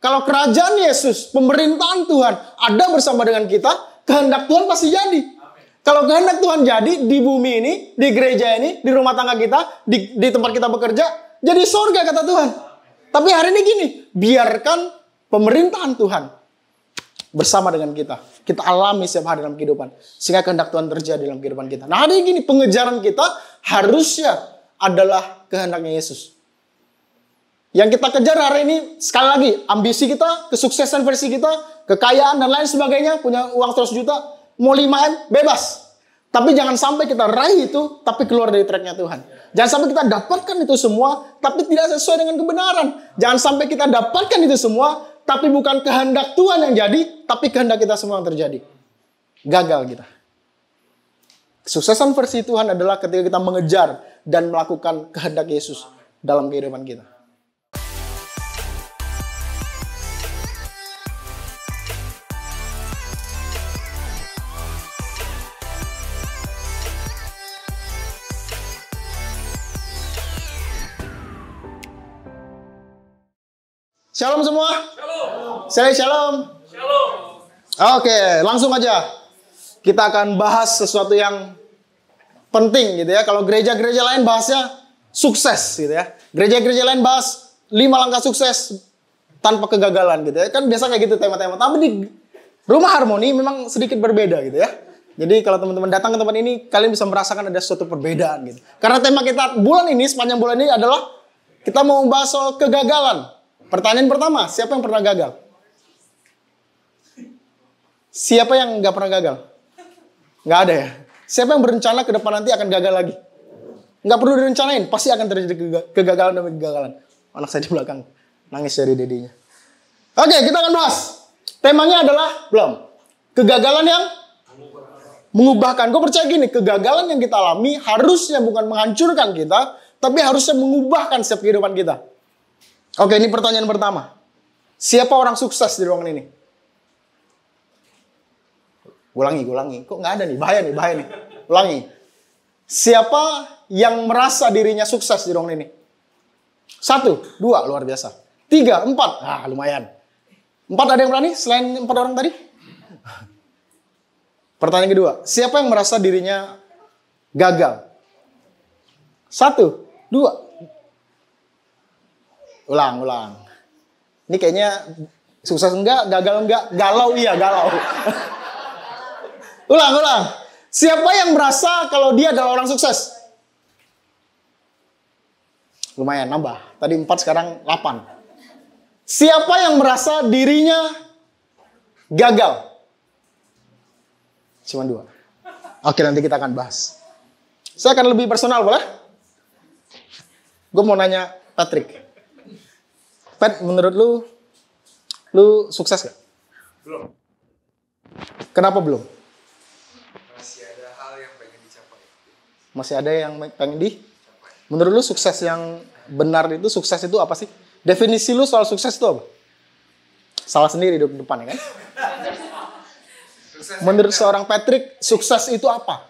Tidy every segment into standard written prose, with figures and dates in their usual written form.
Kalau kerajaan Yesus, pemerintahan Tuhan ada bersama dengan kita, kehendak Tuhan pasti jadi. Kalau kehendak Tuhan jadi di bumi ini, di gereja ini, di rumah tangga kita, di tempat kita bekerja, jadi surga kata Tuhan. Tapi hari ini gini, biarkan pemerintahan Tuhan bersama dengan kita. Kita alami setiap hari dalam kehidupan. Sehingga kehendak Tuhan terjadi dalam kehidupan kita. Nah hari ini pengejaran kita harusnya adalah kehendaknya Yesus. Yang kita kejar hari ini, sekali lagi, ambisi kita, kesuksesan versi kita, kekayaan dan lain sebagainya, punya uang 100 juta, mau 5M, bebas. Tapi jangan sampai kita raih itu, tapi keluar dari tracknya Tuhan. Jangan sampai kita dapatkan itu semua, tapi tidak sesuai dengan kebenaran. Jangan sampai kita dapatkan itu semua, tapi bukan kehendak Tuhan yang jadi, tapi kehendak kita semua yang terjadi. Gagal kita. Kesuksesan versi Tuhan adalah ketika kita mengejar dan melakukan kehendak Yesus dalam kehidupan kita. Shalom semua. Shalom. Shalom. Shalom. Oke, langsung aja. Kita akan bahas sesuatu yang penting gitu ya. Kalau gereja-gereja lain bahasnya sukses gitu ya. Gereja-gereja lain bahas 5 langkah sukses tanpa kegagalan gitu ya. Kan biasa kayak gitu tema-tema. Tapi di Rumah Harmoni memang sedikit berbeda gitu ya. Jadi kalau teman-teman datang ke tempat ini, kalian bisa merasakan ada suatu perbedaan gitu. Karena tema kita bulan ini, sepanjang bulan ini adalah kita mau membahas soal kegagalan. Pertanyaan pertama, siapa yang pernah gagal? Siapa yang nggak pernah gagal? Nggak ada ya? Siapa yang berencana ke depan nanti akan gagal lagi? Nggak perlu direncanain, pasti akan terjadi kegagalan demi kegagalan. Anak saya di belakang nangis dari dedinya. Oke, kita akan bahas. Temanya adalah kegagalan yang mengubahkan. Gue percaya gini, kegagalan yang kita alami harusnya bukan menghancurkan kita, tapi harusnya mengubahkan setiap kehidupan kita. Oke, ini pertanyaan pertama. Siapa orang sukses di ruangan ini? Ulangi. Kok nggak ada nih? Bahaya nih. Ulangi. Siapa yang merasa dirinya sukses di ruangan ini? 1, 2, luar biasa. 3, 4, lumayan. 4 ada yang berani selain 4 orang tadi? Pertanyaan kedua. Siapa yang merasa dirinya gagal? 1, 2. Ulang. Ini kayaknya sukses enggak, gagal enggak, galau iya, galau. Ulang. Siapa yang merasa kalau dia adalah orang sukses? Lumayan, nambah. Tadi 4, sekarang 8. Siapa yang merasa dirinya gagal? Cuma 2. Oke, nanti kita akan bahas. Saya akan lebih personal, boleh? Gue mau nanya Patrick. Pat, menurut lu sukses gak? Belum. Kenapa belum? Masih ada hal yang pengen dicapai. Masih ada yang pengen dicapai. Menurut lu sukses yang benar itu, sukses itu apa sih? Definisi lu soal sukses itu apa? Salah sendiri di depan ya kan? Menurut seorang Patrick, sukses itu apa?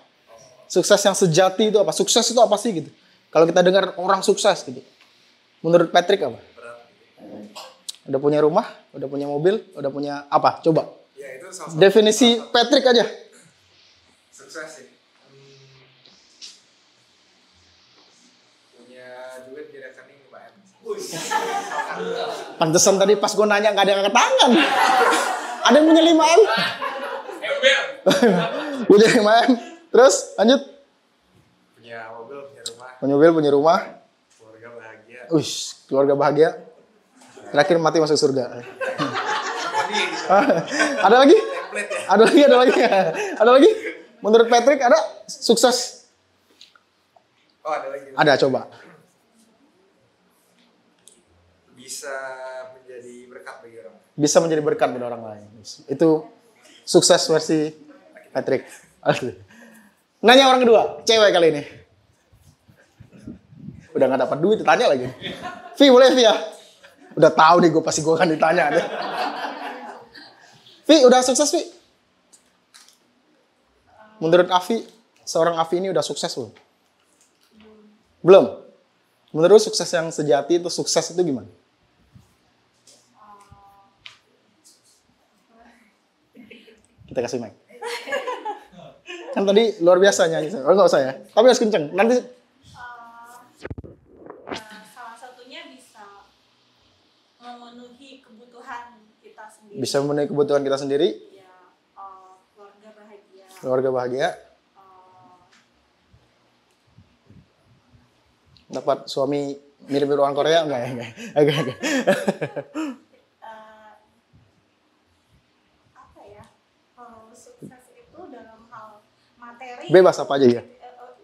Sukses yang sejati itu apa? Sukses itu apa sih gitu? Kalau kita dengar orang sukses gitu. Menurut Patrick apa? Udah punya rumah, udah punya mobil, udah punya apa? Coba. Ya, itu definisi Patrick aja. Sukses sih. Punya duit di rekening lumayan. Pantesan tadi pas gue nanya nggak ada yang angkat tangan. Ada yang punya 5M? Punya 5M. Terus lanjut. Punya mobil, punya rumah. Punya mobil, punya rumah. Keluarga bahagia. Keluarga bahagia. Terakhir mati masuk surga. Ada lagi? Ada lagi? Menurut Patrick ada sukses? Oh, ada lagi. Ada, coba. Bisa menjadi berkat bagi orang. Bisa menjadi berkat bagi orang lain. Itu sukses versi Patrick. Nanya orang kedua, cewek kali ini. Udah gak dapat duit, ditanya lagi. Vi, boleh Vi ya? Udah tahu nih gue pasti gue akan ditanya deh. Vi, udah sukses Vi? Menurut Avi, seorang Avi ini udah sukses belum? Belum? Menurut sukses yang sejati itu, sukses itu gimana? Kita kasih mic. Kan tadi luar biasa nyanyi. Oh, nggak usah ya. Tapi harus kenceng. Nanti salah satunya bisa memenuhi kebutuhan kita sendiri. bisa memenuhi kebutuhan kita sendiri. Ya, keluarga bahagia. Keluarga bahagia. Dapat suami mirip-mirip orang Korea enggak. Apa ya? Kalau sukses itu dalam hal materi. Bebas apa aja ya.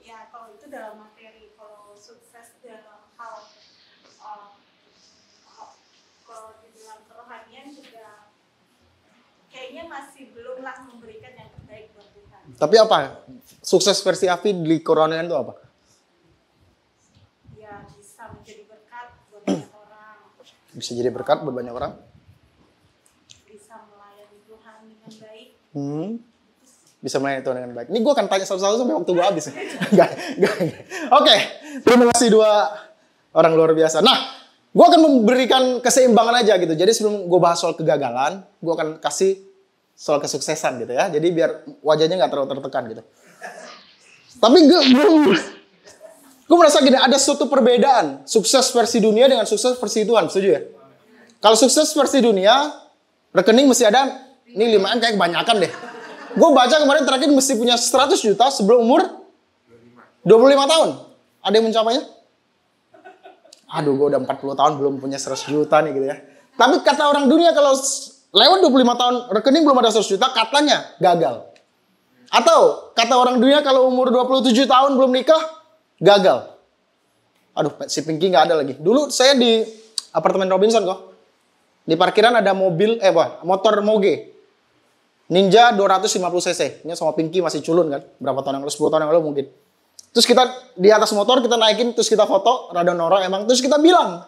Ya, kalau itu dalam materi. Kalau sukses dalam hal kalau dibilang kerohanian juga kayaknya masih belumlah memberikan yang terbaik buat Tuhan. Tapi apa? Sukses versi Afi di kerohanian itu apa? Ya, bisa menjadi berkat buat banyak orang. Bisa jadi berkat buat banyak orang. Bisa melayani Tuhan dengan baik. Bisa melayani Tuhan dengan baik. Ini gue akan tanya satu-satu sampai waktu gue habis. Enggak. Oke, terima kasih dua orang luar biasa. Nah, gue akan memberikan keseimbangan aja gitu. Jadi sebelum gue bahas soal kegagalan, gue akan kasih soal kesuksesan gitu ya. Jadi biar wajahnya nggak terlalu tertekan gitu. Tapi gue merasa gini, ada suatu perbedaan sukses versi dunia dengan sukses versi Tuhan, setuju ya? Kalau sukses versi dunia, rekening mesti ada, ini 5M kayak kebanyakan deh. Gue baca kemarin terakhir mesti punya 100 juta sebelum umur 25 tahun. Ada yang mencapainya? Aduh, gue udah 40 tahun belum punya 100 juta nih gitu ya. Tapi kata orang dunia kalau lewat 25 tahun rekening belum ada 100 juta, katanya gagal. Atau kata orang dunia kalau umur 27 tahun belum nikah, gagal. Aduh, si Pinky nggak ada lagi. Dulu saya di apartemen Robinson kok. Di parkiran ada motor Moge. Ninja 250 cc. Ini sama Pinky masih culun kan. Berapa tahun yang lalu? 10 tahun yang lalu mungkin. Terus kita di atas motor, kita naikin, terus kita foto. Rada norak emang. Terus kita bilang.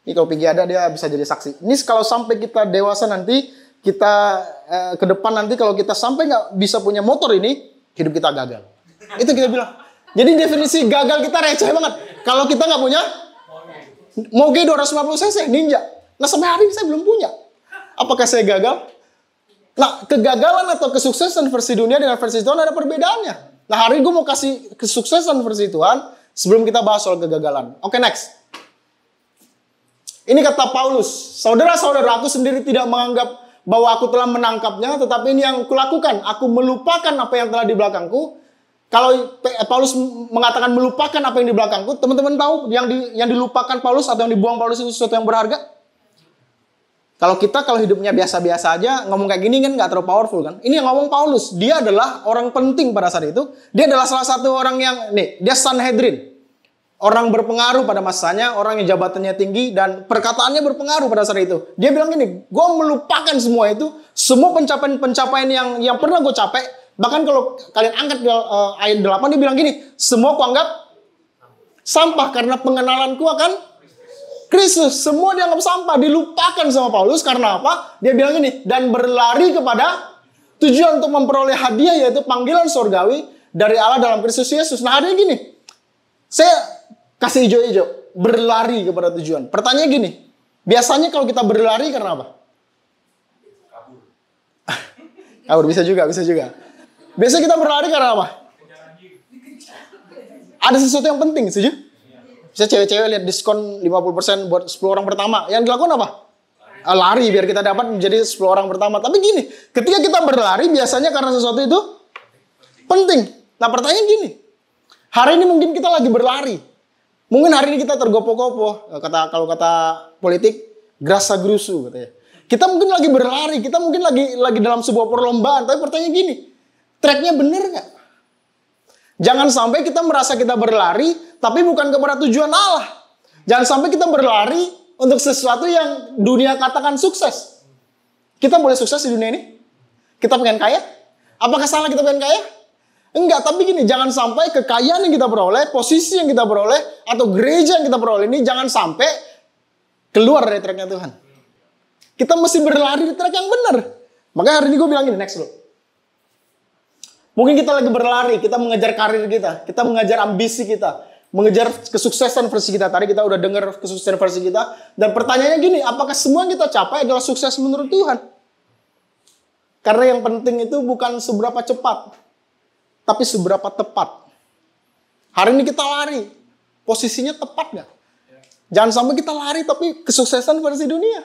Ini kalau Pinky ada, dia bisa jadi saksi. Ini kalau sampai kita dewasa nanti, kita ke depan nanti kalau kita sampai nggak bisa punya motor ini, hidup kita gagal. Itu kita bilang. Jadi definisi gagal kita receh banget. Kalau kita nggak punya Moge 250 cc Ninja. Nah sampai hari ini saya belum punya. Apakah saya gagal? Nah kegagalan atau kesuksesan versi dunia dengan versi Tuhan ada perbedaannya. Nah hari ini gue mau kasih kesuksesan versi Tuhan sebelum kita bahas soal kegagalan. Oke, next. Ini kata Paulus. Saudara-saudara, aku sendiri tidak menganggap bahwa aku telah menangkapnya, tetapi ini yang kulakukan. Aku melupakan apa yang telah di belakangku. Kalau Paulus mengatakan melupakan apa yang di belakangku, teman-teman tahu yang dilupakan Paulus atau yang dibuang Paulus itu sesuatu yang berharga? Kalau hidupnya biasa-biasa aja, ngomong kayak gini kan nggak terlalu powerful kan? Ini yang ngomong Paulus. Dia adalah orang penting pada saat itu. Dia adalah salah satu orang yang, dia Sanhedrin. Orang berpengaruh pada masanya, orang yang jabatannya tinggi, dan perkataannya berpengaruh pada saat itu. Dia bilang gini, gue melupakan semua itu, semua pencapaian yang pernah gue capai. Bahkan kalau kalian angkat ayat 8, dia bilang gini, semua kuanggap sampah karena pengenalanku akan Kristus. Semua dianggap sampah, dilupakan sama Paulus. Karena apa? Dia bilang gini, dan berlari kepada tujuan untuk memperoleh hadiah, yaitu panggilan surgawi dari Allah dalam Kristus Yesus. Nah, ada gini, saya kasih hijau-hijau, berlari kepada tujuan. Pertanyaannya gini, biasanya kalau kita berlari karena apa? Kabur, bisa juga. Biasanya kita berlari karena apa? Ada sesuatu yang penting, setuju? Bisa cewek-cewek lihat diskon 50% buat 10 orang pertama. Yang dilakukan apa? Lari biar kita dapat menjadi 10 orang pertama. Tapi gini, ketika kita berlari biasanya karena sesuatu itu penting. Nah pertanyaan gini, hari ini mungkin kita lagi berlari. Mungkin hari ini kita tergopoh-gopoh. Kalau kata politik, grasa grusu katanya. Kita mungkin lagi berlari, kita mungkin lagi dalam sebuah perlombaan. Tapi pertanyaan gini, tracknya bener nggak? Jangan sampai kita merasa kita berlari, tapi bukan kepada tujuan Allah. Jangan sampai kita berlari untuk sesuatu yang dunia katakan sukses. Kita boleh sukses di dunia ini? Kita pengen kaya? Apakah salah kita pengen kaya? Enggak, tapi gini, jangan sampai kekayaan yang kita peroleh, posisi yang kita peroleh, atau gereja yang kita peroleh ini, jangan sampai keluar dari tracknya Tuhan. Kita mesti berlari di track yang benar. Makanya hari ini gue bilang gini, next loh. Mungkin kita lagi berlari, kita mengejar karir kita mengejar ambisi kita, mengejar kesuksesan versi kita. Tadi kita udah dengar kesuksesan versi kita. Dan pertanyaannya gini, apakah semua yang kita capai adalah sukses menurut Tuhan? Karena yang penting itu bukan seberapa cepat, tapi seberapa tepat. Hari ini kita lari, posisinya tepat nggak? Jangan sampai kita lari tapi kesuksesan versi dunia.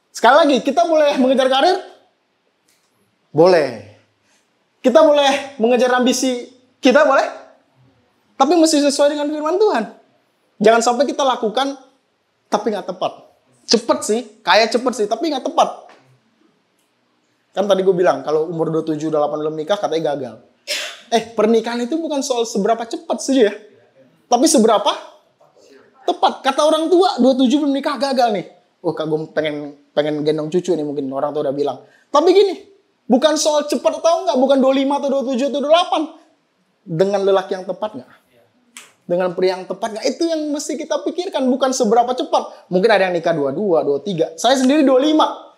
Sekali lagi, kita boleh mengejar karir? Boleh. Kita boleh mengejar ambisi kita, boleh? Tapi mesti sesuai dengan firman Tuhan. Jangan sampai kita lakukan tapi nggak tepat. Cepet sih, kayak cepet sih, tapi nggak tepat. Kan tadi gue bilang, kalau umur 27, 28 belum nikah, katanya gagal. Pernikahan itu bukan soal seberapa cepat saja ya. Tapi seberapa tepat. Kata orang tua, 27 belum nikah, gagal nih. Oh, Kak, gue pengen gendong cucu nih, mungkin orang tua udah bilang. Tapi gini, bukan soal cepat atau enggak, bukan 25 atau 27 atau 28. Dengan lelaki yang tepat enggak? Dengan pria yang tepat enggak? Itu yang mesti kita pikirkan, bukan seberapa cepat. Mungkin ada yang nikah 22, 23. Saya sendiri 25.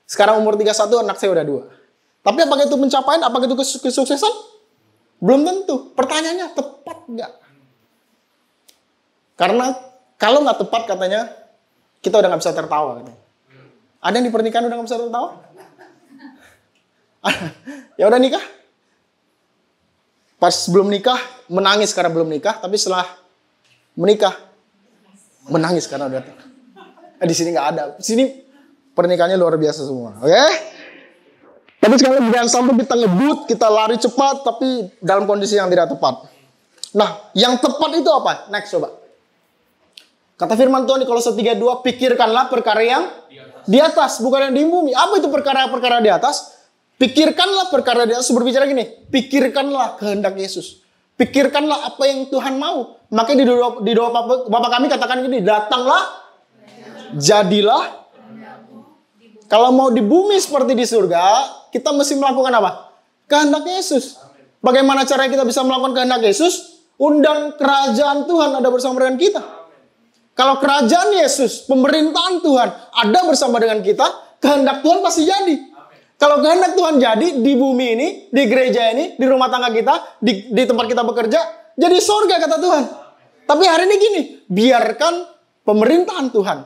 Sekarang umur 31, anak saya udah 2. Tapi apakah itu pencapaian? Apakah itu kesuksesan? Belum tentu. Pertanyaannya, tepat nggak? Karena kalau nggak tepat katanya, kita udah nggak bisa tertawa. Katanya. Ada yang di pernikahan udah nggak bisa tertawa? Ya udah nikah. Pas belum nikah, menangis karena belum nikah. Tapi setelah menikah, menangis karena udah. Di sini nggak ada. Di sini pernikahannya luar biasa semua. Oke? Tapi sekali lagi jangan sampai kita ngebut, kita lari cepat, tapi dalam kondisi yang tidak tepat. Nah, yang tepat itu apa? Next, coba. Kata firman Tuhan di Kolose 3:2, pikirkanlah perkara yang di atas, bukan yang di bumi. Apa itu perkara-perkara di atas? Pikirkanlah perkara di atas, berbicara gini, pikirkanlah kehendak Yesus. Pikirkanlah apa yang Tuhan mau. Makanya di doa Bapak kami katakan gini, datanglah, jadilah. Kalau mau di bumi seperti di surga, kita mesti melakukan apa? Kehendak Yesus. Bagaimana caranya kita bisa melakukan kehendak Yesus? Undang kerajaan Tuhan ada bersama dengan kita. Kalau kerajaan Yesus, pemerintahan Tuhan ada bersama dengan kita, kehendak Tuhan pasti jadi. Kalau kehendak Tuhan jadi di bumi ini, di gereja ini, di rumah tangga kita, di tempat kita bekerja, jadi surga kata Tuhan. Tapi hari ini gini, biarkan pemerintahan Tuhan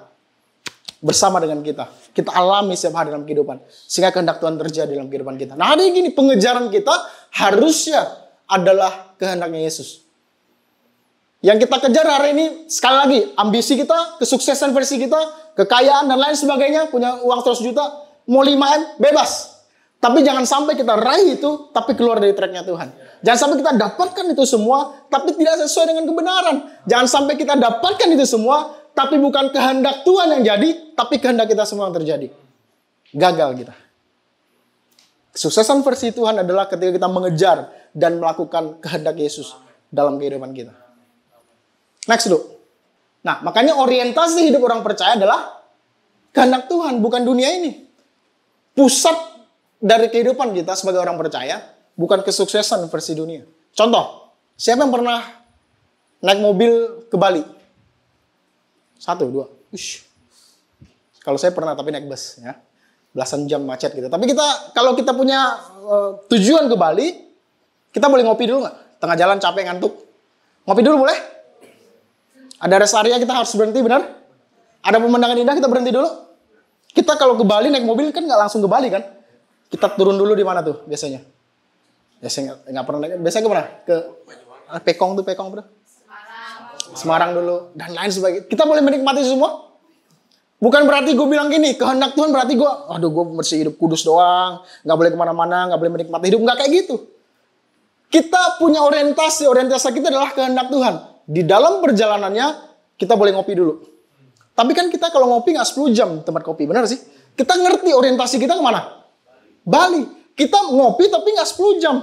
bersama dengan kita. Kita alami setiap hari dalam kehidupan. Sehingga kehendak Tuhan terjadi dalam kehidupan kita. Nah hari ini pengejaran kita harusnya adalah kehendaknya Yesus. Yang kita kejar hari ini, sekali lagi, ambisi kita, kesuksesan versi kita, kekayaan dan lain sebagainya, punya uang 100 juta, mau 5M, bebas. Tapi jangan sampai kita raih itu, tapi keluar dari tracknya Tuhan. Jangan sampai kita dapatkan itu semua, tapi tidak sesuai dengan kebenaran. Jangan sampai kita dapatkan itu semua, tapi bukan kehendak Tuhan yang jadi, tapi kehendak kita semua yang terjadi. Gagal kita. Kesuksesan versi Tuhan adalah ketika kita mengejar dan melakukan kehendak Yesus dalam kehidupan kita. Next dulu. Nah, makanya orientasi hidup orang percaya adalah kehendak Tuhan, bukan dunia ini. Pusat dari kehidupan kita sebagai orang percaya, bukan kesuksesan versi dunia. Contoh, siapa yang pernah naik mobil ke Bali? 1, 2. Ush. Kalau saya pernah tapi naik bus ya. Belasan jam macet gitu. Tapi kalau kita punya tujuan ke Bali, kita boleh ngopi dulu nggak? Tengah jalan capek ngantuk. Ngopi dulu boleh? Ada rest area kita harus berhenti, benar? Ada pemandangan indah kita berhenti dulu. Kita kalau ke Bali naik mobil kan nggak langsung ke Bali kan? Kita turun dulu di mana tuh biasanya? Biasanya nggak pernah naik. Biasanya ke mana? Ke Pekong bro. Semarang dulu dan lain sebagainya. Kita boleh menikmati semua. Bukan berarti gue bilang gini, kehendak Tuhan berarti gue mesti hidup kudus doang, nggak boleh kemana-mana, nggak boleh menikmati hidup, nggak kayak gitu. Kita punya orientasi kita adalah kehendak Tuhan. Di dalam perjalanannya kita boleh ngopi dulu. Tapi kan kita kalau ngopi nggak 10 jam tempat kopi, benar sih? Kita ngerti orientasi kita kemana? Bali. Kita ngopi tapi nggak 10 jam.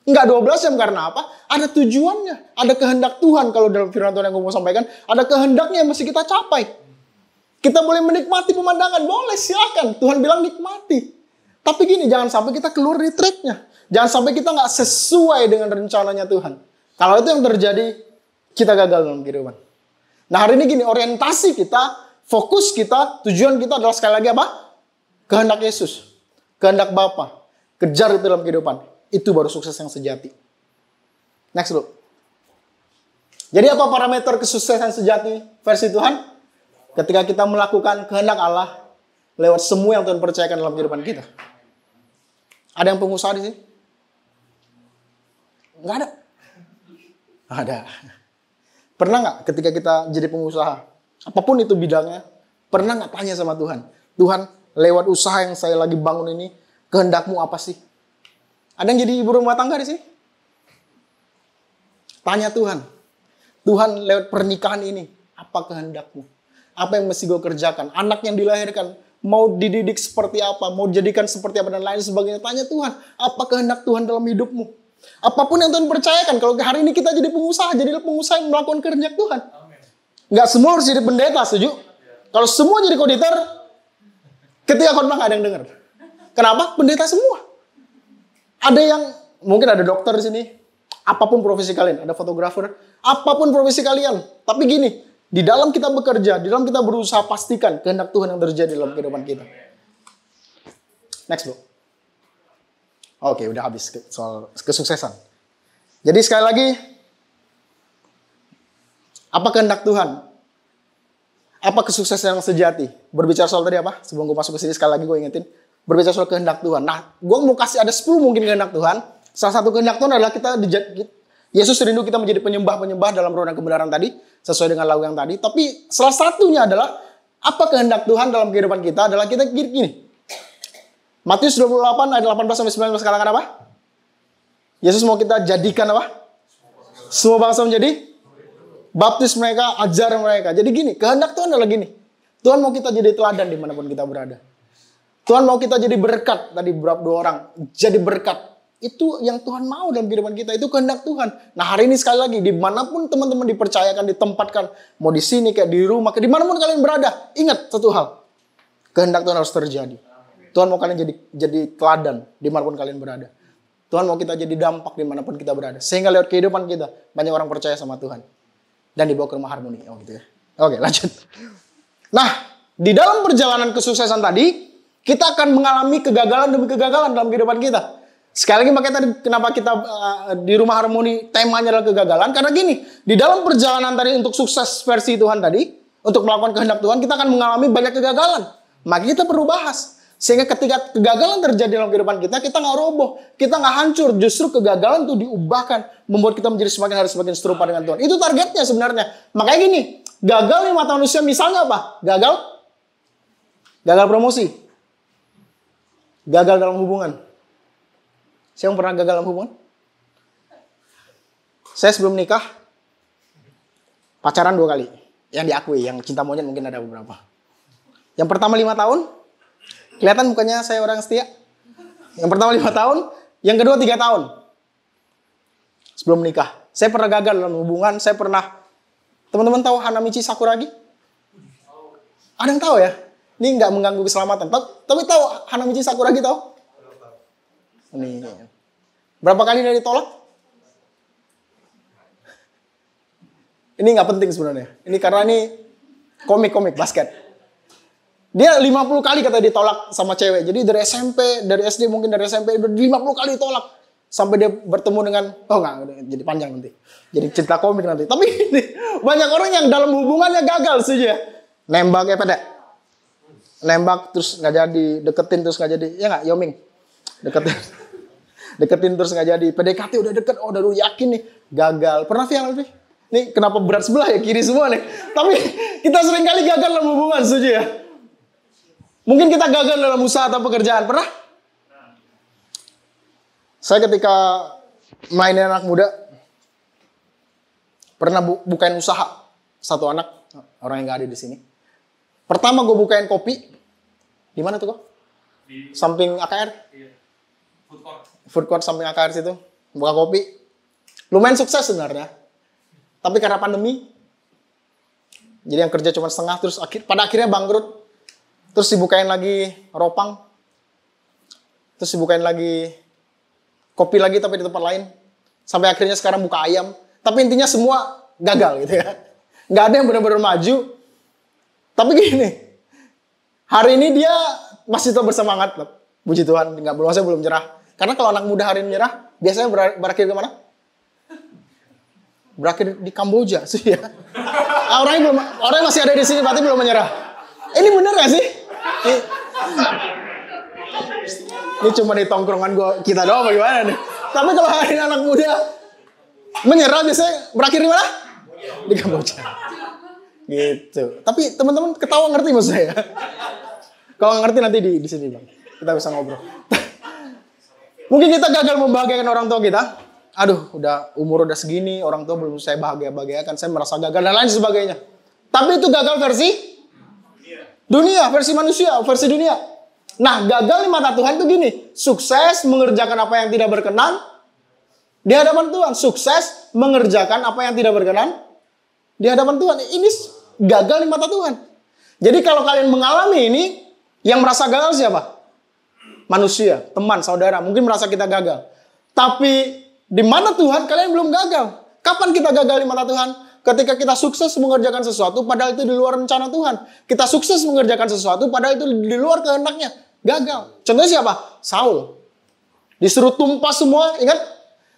Nggak 12 jam karena apa? Ada tujuannya. Ada kehendak Tuhan. Kalau dalam firman Tuhan yang gue mau sampaikan, ada kehendaknya yang mesti kita capai. Kita boleh menikmati pemandangan. Boleh, silakan. Tuhan bilang nikmati. Tapi gini, jangan sampai kita keluar dari tracknya. Jangan sampai kita nggak sesuai dengan rencananya Tuhan. Kalau itu yang terjadi, kita gagal dalam kehidupan. Nah hari ini gini, orientasi kita, fokus kita, tujuan kita adalah sekali lagi apa? Kehendak Yesus. Kehendak Bapa. Kejar itu dalam kehidupan. Itu baru sukses yang sejati. Next dulu. Jadi apa parameter kesuksesan sejati versi Tuhan? Ketika kita melakukan kehendak Allah lewat semua yang Tuhan percayakan dalam kehidupan kita. Ada yang pengusaha di sini? Nggak ada? Ada. Pernah nggak ketika kita jadi pengusaha, apapun itu bidangnya, pernah nggak tanya sama Tuhan? Tuhan, lewat usaha yang saya lagi bangun ini, kehendak-Mu apa sih? Ada yang jadi ibu rumah tangga di sini? Tanya Tuhan. Tuhan, lewat pernikahan ini, apa kehendak-Mu? Apa yang mesti gue kerjakan? Anak yang dilahirkan, mau dididik seperti apa? Mau dijadikan seperti apa? Dan lain sebagainya. Tanya Tuhan, apa kehendak Tuhan dalam hidupmu? Apapun yang Tuhan percayakan. Kalau hari ini kita jadi pengusaha, jadilah pengusaha yang melakukan kehendak Tuhan. Nggak semua harus jadi pendeta, setuju? Kalau semua jadi auditor, ketika khotbah nggak ada yang dengar. Kenapa? Pendeta semua. Ada yang, mungkin ada dokter di sini. Apapun profesi kalian, ada fotografer. Apapun profesi kalian. Tapi gini, di dalam kita bekerja, di dalam kita berusaha, pastikan kehendak Tuhan yang terjadi dalam kehidupan kita. Next, bro. Oke, udah habis soal kesuksesan. Jadi sekali lagi, apa kehendak Tuhan? Apa kesuksesan yang sejati? Berbicara soal tadi apa? Sebelum gue masuk ke sini, sekali lagi gue ingetin. Berbicara soal kehendak Tuhan. Nah, gue mau kasih ada 10 mungkin kehendak Tuhan. Salah satu kehendak Tuhan adalah Yesus rindu kita menjadi penyembah-penyembah dalam roh dan kebenaran tadi. Sesuai dengan lagu yang tadi. Tapi salah satunya adalah, apa kehendak Tuhan dalam kehidupan kita adalah kita gini. Matius 28 ayat 18-19 katakan apa? Yesus mau kita jadikan apa? Semua bangsa menjadi baptis mereka, ajar mereka. Jadi gini, kehendak Tuhan adalah gini. Tuhan mau kita jadi teladan dimanapun kita berada. Tuhan mau kita jadi berkat. Tadi beberapa 2 orang. Jadi berkat. Itu yang Tuhan mau dalam kehidupan kita. Itu kehendak Tuhan. Nah hari ini sekali lagi, dimanapun teman-teman dipercayakan, ditempatkan. Mau di sini, kayak di rumah, kayak dimanapun kalian berada. Ingat satu hal. Kehendak Tuhan harus terjadi. Tuhan mau kalian jadi teladan dimanapun kalian berada. Tuhan mau kita jadi dampak dimanapun kita berada. Sehingga lewat kehidupan kita, banyak orang percaya sama Tuhan. Dan dibawa ke rumah harmoni. Oh gitu ya. Oke, lanjut. Nah, di dalam perjalanan kesuksesan tadi, kita akan mengalami kegagalan demi kegagalan dalam kehidupan kita. Sekali lagi makanya tadi kenapa kita di rumah harmoni temanya adalah kegagalan. Karena gini, di dalam perjalanan tadi untuk sukses versi Tuhan tadi, untuk melakukan kehendak Tuhan, kita akan mengalami banyak kegagalan. Maka kita perlu bahas. Sehingga ketika kegagalan terjadi dalam kehidupan kita nggak roboh, kita nggak hancur. Justru kegagalan itu diubahkan, membuat kita menjadi semakin hari semakin serupa dengan Tuhan. Itu targetnya sebenarnya. Makanya gini, gagal di mata manusia misalnya apa? Gagal promosi. Gagal dalam hubungan. Siapa yang pernah gagal dalam hubungan? Saya sebelum nikah, pacaran 2 kali. Yang diakui, yang cinta monyet mungkin ada beberapa. Yang pertama 5 tahun, kelihatan mukanya saya orang setia. Yang pertama 5 tahun, yang kedua 3 tahun. Sebelum nikah. Saya pernah gagal dalam hubungan, saya pernah... Teman-teman tahu Hanamichi Sakuragi? Ada yang tahu ya? Ini nggak mengganggu keselamatan. Tapi tahu Hanamichi Sakuragi tahu? Ini. Berapa kali dia ditolak? Ini nggak penting sebenarnya. Ini karena ini komik basket. Dia 50 kali kata ditolak sama cewek. Jadi dari SMP, dari SD mungkin dari SMP 50 kali ditolak. Sampai dia bertemu dengan, oh enggak, jadi panjang nanti. Jadi cerita komik nanti. Tapi ini, banyak orang yang dalam hubungannya gagal saja. Nembak pada. Nembak terus nggak jadi, deketin terus nggak jadi. Ya nggak, Yoming? Deketin terus nggak jadi. PDKT udah deket, oh udah yakin nih. Gagal. Pernah viral nih? Ini kenapa berat sebelah ya, kiri semua nih. Tapi kita sering kali gagal dalam hubungan, setuju ya? Mungkin kita gagal dalam usaha atau pekerjaan. Pernah? Saya ketika mainin anak muda, pernah bukain usaha. Satu anak, orang yang gak ada di sini. Pertama gue bukain kopi. Di mana tuh kok? Di samping AKR? Iya. Food court samping AKR situ. Buka kopi. Lumayan sukses sebenarnya. Tapi karena pandemi, jadi yang kerja cuma setengah, terus pada akhirnya bangkrut. Terus dibukain lagi ropang. Terus dibukain lagi kopi lagi tapi di tempat lain. Sampai akhirnya sekarang buka ayam. Tapi intinya semua gagal gitu ya. Nggak ada yang benar-benar maju. Tapi gini, hari ini dia masih tetap bersemangat. Puji Tuhan, saya belum nyerah. Karena kalau anak muda hari ini nyerah, biasanya berakhir kemana? Berakhir di Kamboja sih ya. Orang masih ada di sini berarti belum menyerah. Ini benar gak sih? Ini cuma di tongkrongan kita doang bagaimana nih? Tapi kalau hari ini anak muda menyerah biasanya berakhir di mana? Di Kamboja. Gitu. Tapi teman-teman ketawa ngerti maksud saya? Kalau ngerti nanti di sini Bang. Kita bisa ngobrol. Mungkin kita gagal membahagiakan orang tua kita. Aduh, umur udah segini, orang tua belum saya bahagiakan, saya merasa gagal dan lain sebagainya. Tapi itu gagal versi dunia, versi manusia, versi dunia. Nah, gagal di mata Tuhan itu gini, sukses mengerjakan apa yang tidak berkenan di hadapan Tuhan. Sukses mengerjakan apa yang tidak berkenan di hadapan Tuhan. Ini gagal di mata Tuhan. Jadi kalau kalian mengalami ini, yang merasa gagal siapa? Manusia, teman, saudara. Mungkin merasa kita gagal. Tapi di mata Tuhan kalian belum gagal. Kapan kita gagal di mata Tuhan? Ketika kita sukses mengerjakan sesuatu padahal itu di luar rencana Tuhan. Kita sukses mengerjakan sesuatu padahal itu di luar kehendaknya. Gagal. Contohnya siapa? Saul. Disuruh tumpah semua, ingat?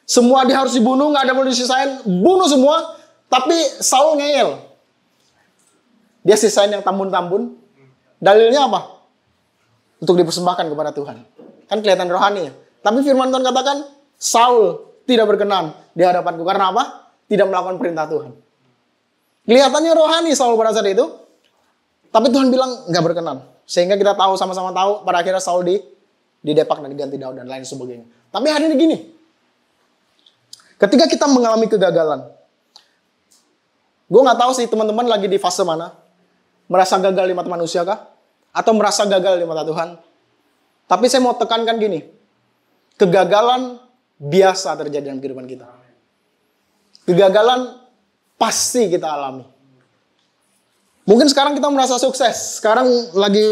Semua dia harus dibunuh, gak ada mau disisain. Bunuh semua. Tapi Saul ngeyel. Dia sisain yang tambun-tambun. Dalilnya apa? Untuk dipersembahkan kepada Tuhan. Kan kelihatan rohani ya. Tapi firman Tuhan katakan, Saul tidak berkenan di hadapanku. Karena apa? Tidak melakukan perintah Tuhan. Kelihatannya rohani Saul pada saat itu. Tapi Tuhan bilang nggak berkenan. Sehingga kita tahu, sama-sama tahu, pada akhirnya Saul didepak dan diganti Daud dan lain sebagainya. Tapi hari ini gini. Ketika kita mengalami kegagalan. Gue nggak tahu sih teman-teman lagi di fase mana. Merasa gagal di mata manusia kah? Atau merasa gagal di mata Tuhan? Tapi saya mau tekankan gini. Kegagalan biasa terjadi dalam kehidupan kita. Kegagalan pasti kita alami. Mungkin sekarang kita merasa sukses. Sekarang lagi,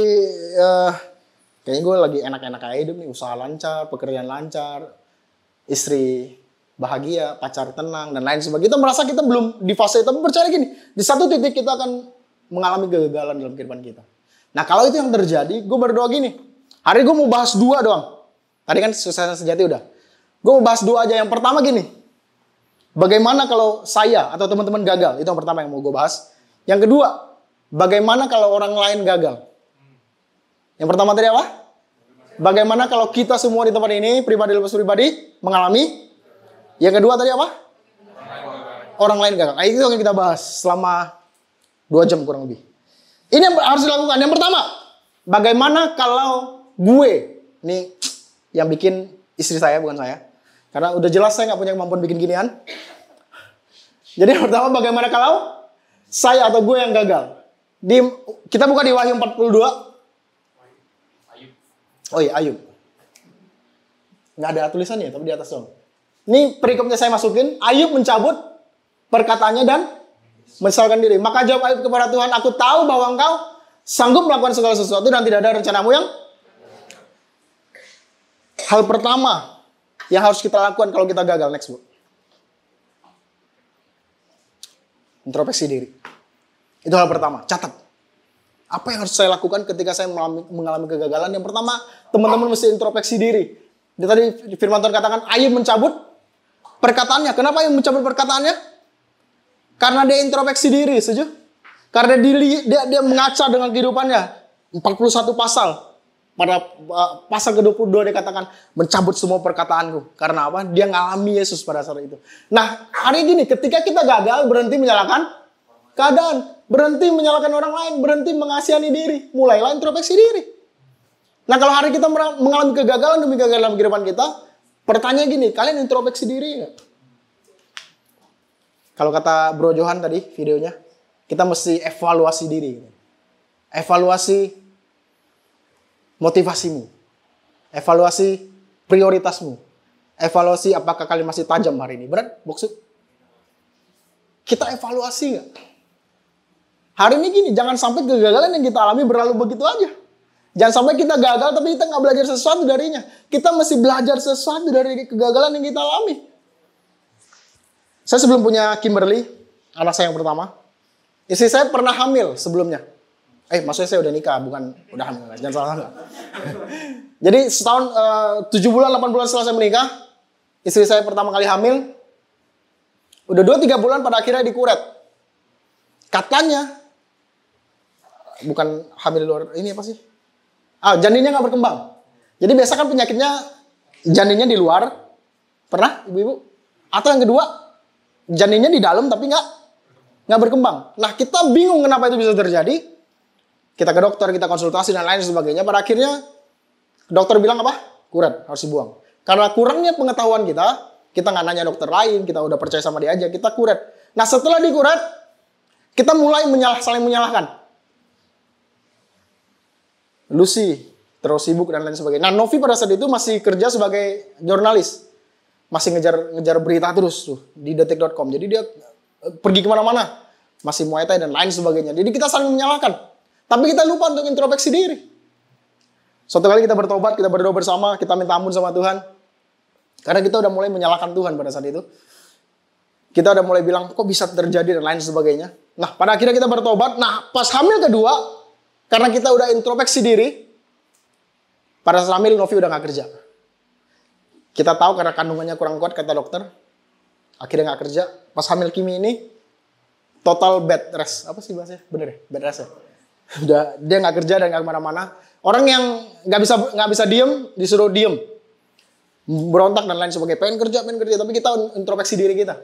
kayaknya gue lagi enak-enak aja hidup nih. Usaha lancar, pekerjaan lancar, istri bahagia, pacar tenang, dan lain sebagainya. Kita merasa kita belum di fase itu. Tapi percaya gini, di satu titik kita akan mengalami kegagalan dalam kehidupan kita. Nah kalau itu yang terjadi, gue berdoa gini. Hari ini gue mau bahas 2 doang. Tadi kan sukses sejati udah. Gue mau bahas 2 aja. Yang pertama gini. Bagaimana kalau saya atau teman-teman gagal? Itu yang pertama yang mau gue bahas. Yang kedua, bagaimana kalau orang lain gagal? Yang pertama tadi apa? Bagaimana kalau kita semua di tempat ini, pribadi lepas pribadi, mengalami? Yang kedua tadi apa? Orang lain gagal. Nah, itu yang kita bahas selama 2 jam kurang lebih. Ini yang harus dilakukan. Yang pertama, bagaimana kalau gue, ini yang bikin istri saya bukan saya. Karena udah jelas saya nggak punya kemampuan bikin ginian. Jadi yang pertama, bagaimana kalau saya atau gue yang gagal? Kita buka di Wahyu 42. Oh iya, Ayub. Nggak ada tulisannya, tapi di atas dong. Ini perikopnya saya masukin. Ayub mencabut perkataannya dan menyesalkan diri. Maka jawab Ayub kepada Tuhan, aku tahu bahwa engkau sanggup melakukan segala sesuatu dan tidak ada rencanamu yang... Hal pertama yang harus kita lakukan kalau kita gagal. Next, Bu. Introspeksi diri. Itu hal pertama. Catat. Apa yang harus saya lakukan ketika saya mengalami kegagalan? Yang pertama, teman-teman mesti introspeksi diri. Dia tadi firman Tuhan katakan, Ayub mencabut perkataannya. Kenapa Ayub mencabut perkataannya? Karena dia introspeksi diri, setuju? Karena dia mengaca dengan kehidupannya. 41 pasal. Pada pasal ke-22 dia katakan, mencabut semua perkataanku. Karena apa? Dia ngalami Yesus pada saat itu. Nah, hari ini ketika kita gagal, berhenti menyalahkan keadaan. Berhenti menyalahkan orang lain. Berhenti mengasihani diri. Mulailah introspeksi diri. Nah, kalau hari kita mengalami kegagalan demi kegagalan dalam kehidupan kita, pertanyaan gini, kalian introspeksi diri nggak? Kalau kata Bro Johan tadi videonya, kita mesti evaluasi diri. Evaluasi motivasimu. Evaluasi prioritasmu. Evaluasi apakah kalian masih tajam hari ini. Berat, maksud? Kita evaluasi nggak? Hari ini gini, jangan sampai kegagalan yang kita alami berlalu begitu aja. Jangan sampai kita gagal tapi kita nggak belajar sesuatu darinya. Kita mesti belajar sesuatu dari kegagalan yang kita alami. Saya sebelum punya Kimberly, anak saya yang pertama, istri saya pernah hamil sebelumnya. Maksudnya saya udah nikah, bukan udah hamil. Jangan salah. Jadi setahun, 7 bulan, 8 bulan setelah saya menikah, istri saya pertama kali hamil, udah 2-3 bulan pada akhirnya dikuret. Katanya, bukan hamil luar, ini apa sih? Janinnya nggak berkembang. Jadi biasa kan penyakitnya janinnya di luar. Pernah ibu-ibu? Atau yang kedua, janinnya di dalam tapi nggak berkembang. Nah, kita bingung kenapa itu bisa terjadi. Kita ke dokter, kita konsultasi dan lain sebagainya. Pada akhirnya dokter bilang apa? Kuret, harus dibuang. Karena kurangnya pengetahuan kita nggak nanya dokter lain, kita udah percaya sama dia aja, kita kuret. Nah, setelah dikuret, kita mulai saling menyalahkan. Lucy terus sibuk dan lain sebagainya. Nah, Novi pada saat itu masih kerja sebagai jurnalis. Masih ngejar berita terus tuh di detik.com. Jadi dia pergi kemana-mana. Masih Muay Thai dan lain sebagainya. Jadi kita saling menyalahkan. Tapi kita lupa untuk introspeksi diri. Suatu kali kita bertobat, kita berdoa bersama, kita minta ampun sama Tuhan. Karena kita udah mulai menyalahkan Tuhan pada saat itu. Kita udah mulai bilang, kok bisa terjadi dan lain sebagainya. Nah, pada akhirnya kita bertobat. Nah, pas hamil kedua, karena kita udah introspeksi diri, pada saat hamil Novi udah gak kerja. Kita tahu karena kandungannya kurang kuat, kata dokter. Akhirnya gak kerja. Pas hamil Kimi ini, total bed rest. Apa sih bahasanya? Bener ya? Bed rest ya? Udah, dia gak kerja dan gak kemana-mana. Orang yang gak bisa diem, disuruh diem. Berontak dan lain sebagainya. Pengen kerja. Tapi kita introspeksi diri kita.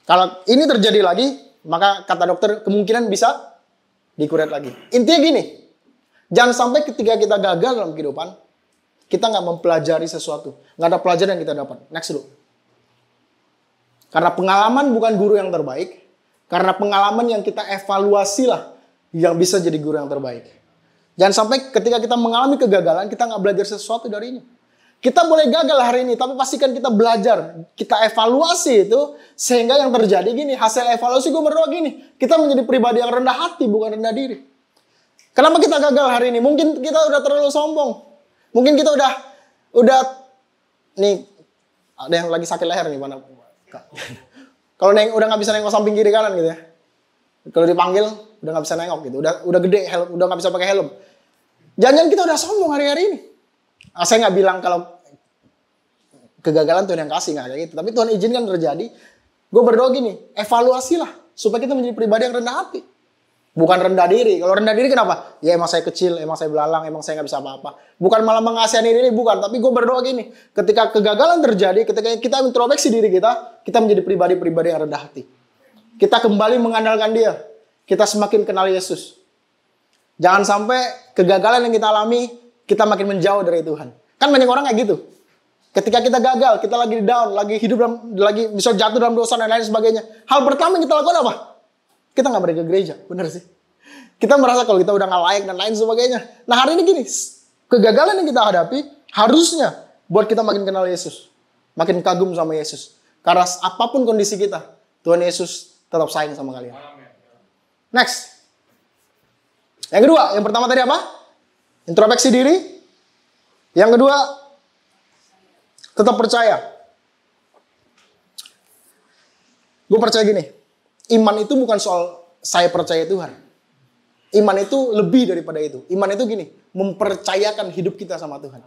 Kalau ini terjadi lagi, maka kata dokter kemungkinan bisa dikuret lagi. Intinya gini, jangan sampai ketika kita gagal dalam kehidupan, kita nggak mempelajari sesuatu. Nggak ada pelajaran yang kita dapat. Next dulu. Karena pengalaman bukan guru yang terbaik. Karena pengalaman yang kita evaluasi lah yang bisa jadi guru yang terbaik. Jangan sampai ketika kita mengalami kegagalan, kita nggak belajar sesuatu darinya. Kita boleh gagal hari ini, tapi pastikan kita belajar. Kita evaluasi itu, sehingga yang terjadi gini, hasil evaluasi gue berdoa gini, kita menjadi pribadi yang rendah hati, bukan rendah diri. Kenapa kita gagal hari ini? Mungkin kita udah terlalu sombong. Mungkin kita udah nih, ada yang lagi sakit leher nih, mana? Kalau udah nggak bisa nengok samping kiri kanan gitu ya. Kalau dipanggil, udah nggak bisa nengok gitu. Udah gede, udah nggak bisa pakai helm. Jangan-jangan kita udah sombong hari-hari ini. Saya nggak bilang kalau kegagalan Tuhan yang kasih, nggak kayak gitu. Tapi Tuhan izinkan terjadi. Gue berdoa gini, evaluasilah supaya kita menjadi pribadi yang rendah hati. Bukan rendah diri. Kalau rendah diri kenapa? Ya emang saya kecil, emang saya belalang, emang saya nggak bisa apa-apa. Bukan malah mengasihani diri, bukan. Tapi gue berdoa gini, ketika kegagalan terjadi, ketika kita introspeksi diri kita menjadi pribadi-pribadi yang rendah hati. Kita kembali mengandalkan Dia. Kita semakin kenal Yesus. Jangan sampai kegagalan yang kita alami, kita makin menjauh dari Tuhan. Kan banyak orang kayak gitu. Ketika kita gagal, kita lagi down, lagi hidup, lagi bisa jatuh dalam dosa dan lain sebagainya. Hal pertama yang kita lakukan apa? Kita nggak pergi ke gereja, bener sih. Kita merasa kalau kita udah nggak layak dan lain sebagainya. Nah hari ini gini, kegagalan yang kita hadapi harusnya buat kita makin kenal Yesus. Makin kagum sama Yesus. Karena apapun kondisi kita, Tuhan Yesus tetap sayang sama kalian. Next. Yang kedua, yang pertama tadi apa? Introspeksi diri. Yang kedua, tetap percaya. Gue percaya gini, iman itu bukan soal saya percaya Tuhan. Iman itu lebih daripada itu. Iman itu gini, mempercayakan hidup kita sama Tuhan.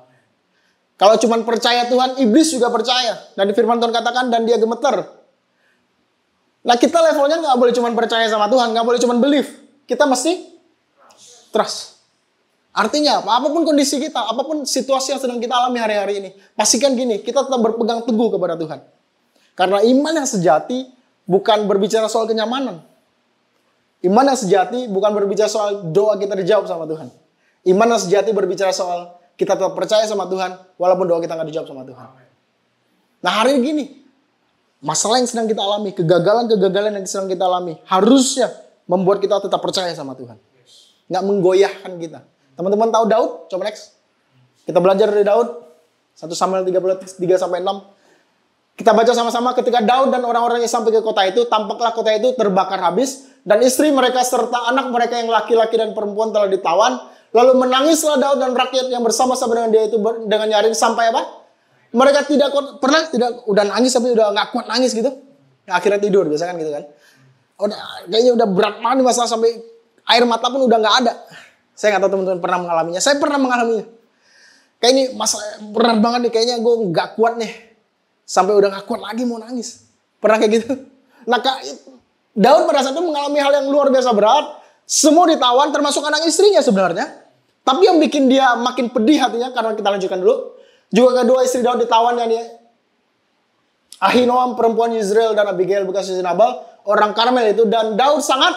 Kalau cuma percaya Tuhan, iblis juga percaya. Dan di firman Tuhan katakan, dan dia gemeter. Nah kita levelnya nggak boleh cuma percaya sama Tuhan, nggak boleh cuma believe. Kita mesti trust. Artinya apa? Apapun kondisi kita, apapun situasi yang sedang kita alami hari-hari ini, pastikan gini, kita tetap berpegang teguh kepada Tuhan. Karena iman yang sejati bukan berbicara soal kenyamanan. Iman yang sejati bukan berbicara soal doa kita dijawab sama Tuhan. Iman yang sejati berbicara soal kita tetap percaya sama Tuhan, walaupun doa kita nggak dijawab sama Tuhan. Nah hari ini gini, masalah yang sedang kita alami, kegagalan-kegagalan yang sedang kita alami, harusnya membuat kita tetap percaya sama Tuhan. Nggak menggoyahkan kita. Teman-teman tahu Daud? Coba next. Kita belajar dari Daud. 1 Samuel 3-6. Kita baca sama-sama ketika Daud dan orang-orangnya sampai ke kota itu, tampaklah kota itu terbakar habis, dan istri mereka serta anak mereka yang laki-laki dan perempuan telah ditawan. Lalu menangislah Daud dan rakyat yang bersama-sama dengan dia itu dengan nyaring sampai apa? Mereka udah nangis tapi udah nggak kuat nangis gitu. Akhirnya tidur, biasa kan gitu kan. Kayaknya udah berat banget masalah sampai air mata pun udah nggak ada. Saya nggak tahu teman-teman pernah mengalaminya. Saya pernah mengalaminya. Kayak ini masalah berat banget nih. Kayaknya gue nggak kuat nih. Sampai udah nggak kuat lagi mau nangis. Pernah kayak gitu. Nah Daud pada saat itu mengalami hal yang luar biasa berat. Semua ditawan termasuk anak istrinya sebenarnya. Tapi yang bikin dia makin pedih hatinya, karena kita lanjutkan dulu. Juga kedua istri Daud ditawan ya nih. Ahinoam perempuan Israel dan Abigail bekas istri Nabal, orang Karmel itu, dan Daud sangat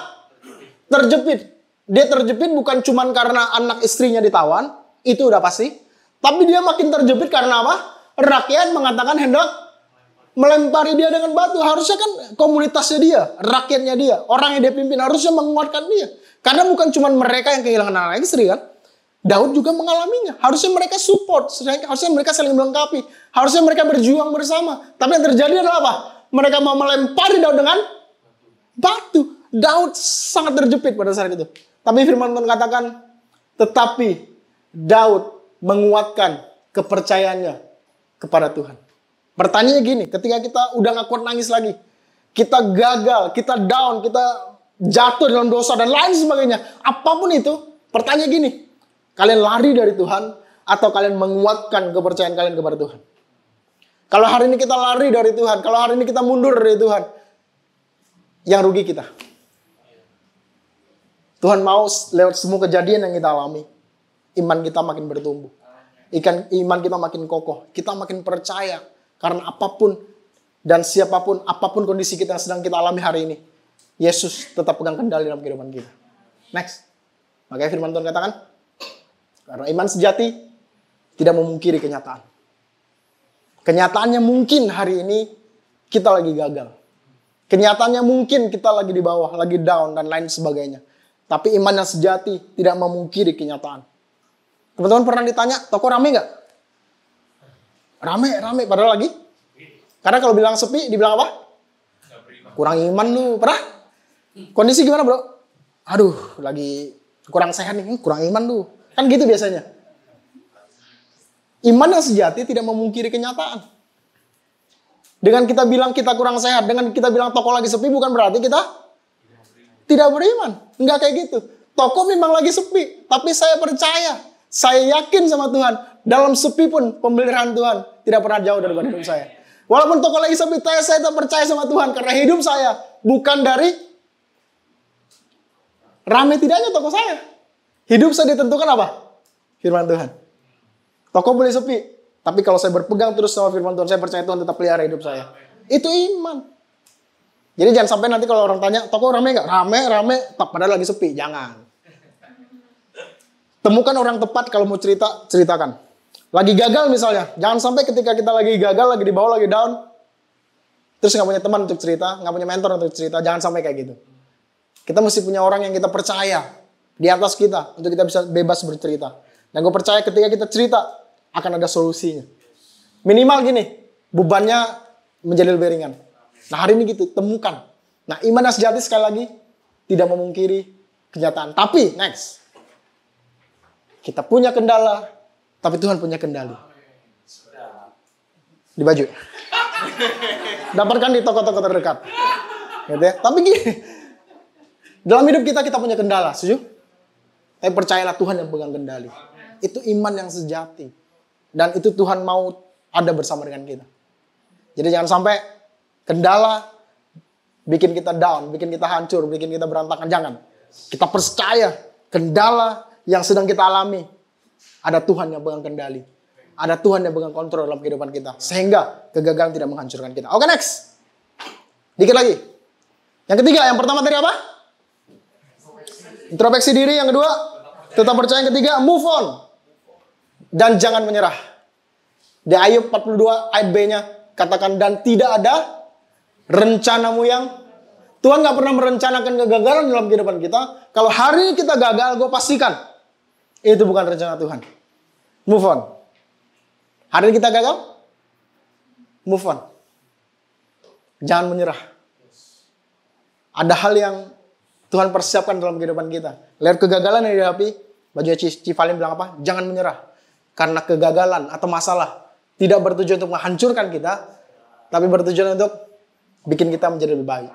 terjepit. Dia terjepit bukan cuma karena anak istrinya ditawan, itu udah pasti. Tapi dia makin terjepit karena apa? Rakyat mengatakan hendak melempari dia dengan batu. Harusnya kan komunitasnya dia, rakyatnya dia, orang yang dia pimpin harusnya menguatkan dia. Karena bukan cuma mereka yang kehilangan anak istri kan. Daud juga mengalaminya. Harusnya mereka support, harusnya mereka saling melengkapi, harusnya mereka berjuang bersama. Tapi yang terjadi adalah apa? Mereka mau melempari Daud dengan batu. Daud sangat terjepit pada saat itu. Tapi firman Tuhan katakan, tetapi Daud menguatkan kepercayaannya kepada Tuhan. Pertanyaannya gini, ketika kita udah gak kuat nangis lagi, kita gagal, kita down, kita jatuh dalam dosa dan lain sebagainya, apapun itu, pertanyaan gini, kalian lari dari Tuhan atau kalian menguatkan kepercayaan kalian kepada Tuhan? Kalau hari ini kita lari dari Tuhan, kalau hari ini kita mundur dari Tuhan, yang rugi kita. Tuhan mau lewat semua kejadian yang kita alami, iman kita makin bertumbuh. Iman kita makin kokoh, kita makin percaya. Karena apapun dan siapapun, apapun kondisi kita yang sedang kita alami hari ini, Yesus tetap pegang kendali dalam kehidupan kita. Next. Makanya firman Tuhan katakan, karena iman sejati tidak memungkiri kenyataan. Kenyataannya mungkin hari ini kita lagi gagal. Kenyataannya mungkin kita lagi di bawah, lagi down dan lain sebagainya. Tapi iman yang sejati tidak memungkiri kenyataan. Teman-teman pernah ditanya, toko rame nggak? Rame, padahal lagi. Karena kalau bilang sepi, dibilang apa? Kurang iman lu, pernah? Kondisi gimana bro? Aduh, lagi kurang sehat nih, kurang iman lu. Kan gitu biasanya. Iman yang sejati tidak memungkiri kenyataan. Dengan kita bilang kita kurang sehat, dengan kita bilang toko lagi sepi, bukan berarti kita tidak beriman. Enggak kayak gitu. Toko memang lagi sepi, tapi saya percaya, saya yakin sama Tuhan. Dalam sepi pun pemeliharaan Tuhan tidak pernah jauh dari hidup saya. Walaupun toko lagi sepi, saya tetap percaya sama Tuhan. Karena hidup saya bukan dari rame tidaknya toko saya. Hidup saya ditentukan apa? Firman Tuhan. Toko boleh sepi, tapi kalau saya berpegang terus sama firman Tuhan, saya percaya Tuhan tetap pelihara hidup saya. Itu iman. Jadi jangan sampai nanti kalau orang tanya, toko rame nggak? Rame, padahal lagi sepi. Jangan. Temukan orang tepat kalau mau ceritakan. Lagi gagal misalnya. Jangan sampai ketika kita lagi gagal, lagi di bawah, lagi down, terus nggak punya teman untuk cerita, nggak punya mentor untuk cerita. Jangan sampai kayak gitu. Kita mesti punya orang yang kita percaya di atas kita untuk kita bisa bebas bercerita. Dan gue percaya ketika kita cerita akan ada solusinya. Minimal gini, bebannya menjadi lebih ringan. Nah hari ini gitu, temukan. Nah iman yang sejati sekali lagi tidak memungkiri kenyataan. Tapi next, kita punya kendala, tapi Tuhan punya kendali. Di baju. Dapatkan di toko-toko terdekat. Gitu ya. Tapi gini, dalam hidup kita punya kendala, setuju? Tapi percayalah Tuhan yang pegang kendali. Itu iman yang sejati. Dan itu Tuhan mau ada bersama dengan kita. Jadi jangan sampai kendala bikin kita down, bikin kita hancur, bikin kita berantakan. Jangan. Kita percaya kendala yang sedang kita alami, ada Tuhan yang pegang kendali. Ada Tuhan yang pegang kontrol dalam kehidupan kita. Sehingga kegagalan tidak menghancurkan kita. Oke, next. Dikit lagi. Yang ketiga, yang pertama tadi apa? Introspeksi diri. Yang kedua, tetap percaya. Yang ketiga, move on. Dan jangan menyerah. Di Ayub 42 ayat B-nya katakan, dan tidak ada rencanamu yang Tuhan gak pernah merencanakan kegagalan dalam kehidupan kita. Kalau hari ini kita gagal, gue pastikan itu bukan rencana Tuhan. Move on. Hari ini kita gagal, move on. Jangan menyerah. Ada hal yang Tuhan persiapkan dalam kehidupan kita. Lihat kegagalan yang dihadapi, baju Civalin bilang apa? Jangan menyerah. Karena kegagalan atau masalah tidak bertujuan untuk menghancurkan kita, tapi bertujuan untuk bikin kita menjadi lebih baik.